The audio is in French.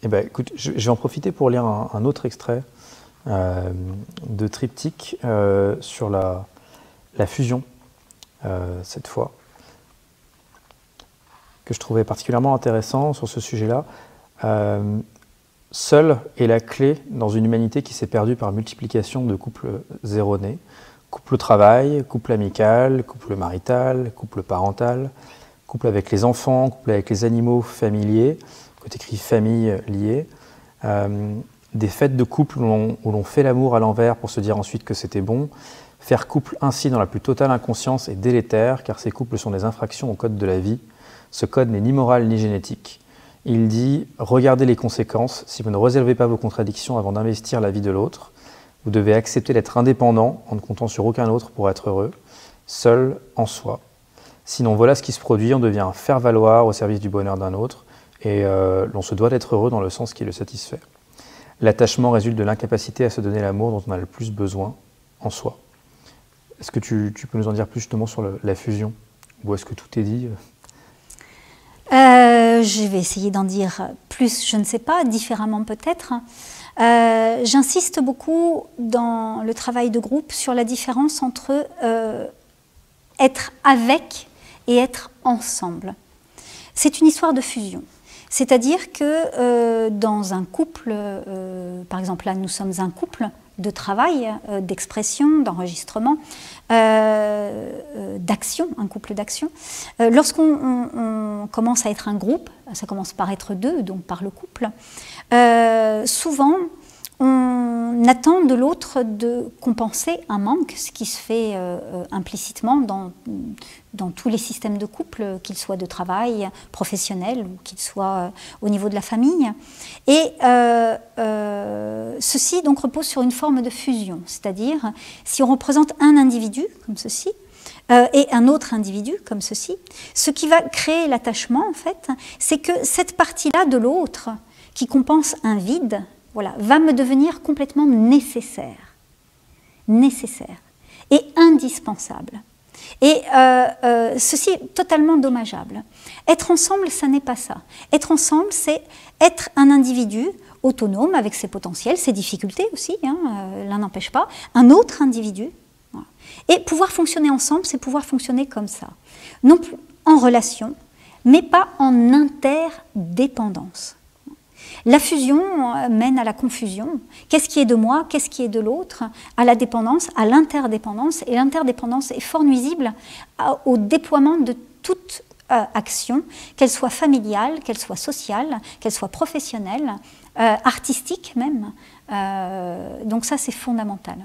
Eh ben, écoute, je vais en profiter pour lire un autre extrait de Triptyque sur la fusion, cette fois, que je trouvais particulièrement intéressant sur ce sujet-là. Seule est la clé dans une humanité qui s'est perdue par multiplication de couples erronés. Couple au travail, couple amical, couple marital, couple parental, couple avec les enfants, couple avec les animaux familiers, côté écrit famille liée. Des fêtes de couple où l'on fait l'amour à l'envers pour se dire ensuite que c'était bon. Faire couple ainsi dans la plus totale inconscience est délétère, car ces couples sont des infractions au code de la vie. Ce code n'est ni moral ni génétique. Il dit « Regardez les conséquences. Si vous ne résolvez pas vos contradictions avant d'investir la vie de l'autre, vous devez accepter d'être indépendant en ne comptant sur aucun autre pour être heureux, seul en soi. Sinon, voilà ce qui se produit. On devient un faire-valoir au service du bonheur d'un autre et l'on se doit d'être heureux dans le sens qui le satisfait. L'attachement résulte de l'incapacité à se donner l'amour dont on a le plus besoin en soi. » Est-ce que tu peux nous en dire plus justement sur la fusion? Ou est-ce que tout est dit? Je vais essayer d'en dire plus, je ne sais pas, différemment peut-être. J'insiste beaucoup dans le travail de groupe sur la différence entre être avec et être ensemble. C'est une histoire de fusion. C'est-à-dire que dans un couple, par exemple là nous sommes un couple de travail, d'expression, d'enregistrement, d'action, un couple d'action. Lorsqu'on commence à être un groupe, ça commence par être deux, donc par le couple, souvent on attend de l'autre de compenser un manque, ce qui se fait implicitement dans tous les systèmes de couple, qu'ils soient de travail, professionnels, ou qu'ils soient au niveau de la famille. Et ceci donc repose sur une forme de fusion, c'est-à-dire si on représente un individu comme ceci, et un autre individu comme ceci, ce qui va créer l'attachement en fait, c'est que cette partie-là de l'autre qui compense un vide, voilà, va me devenir complètement nécessaire et indispensable. Et ceci est totalement dommageable. Être ensemble, ça n'est pas ça. Être ensemble, c'est être un individu autonome avec ses potentiels, ses difficultés aussi, hein, l'un n'empêche pas, un autre individu. Voilà. Et pouvoir fonctionner ensemble, c'est pouvoir fonctionner comme ça. Non plus en relation, mais pas en interdépendance. La fusion mène à la confusion. Qu'est-ce qui est de moi, qu'est-ce qui est de l'autre? À la dépendance, à l'interdépendance. Et l'interdépendance est fort nuisible au déploiement de toute action, qu'elle soit familiale, qu'elle soit sociale, qu'elle soit professionnelle, artistique même. Donc ça, c'est fondamental.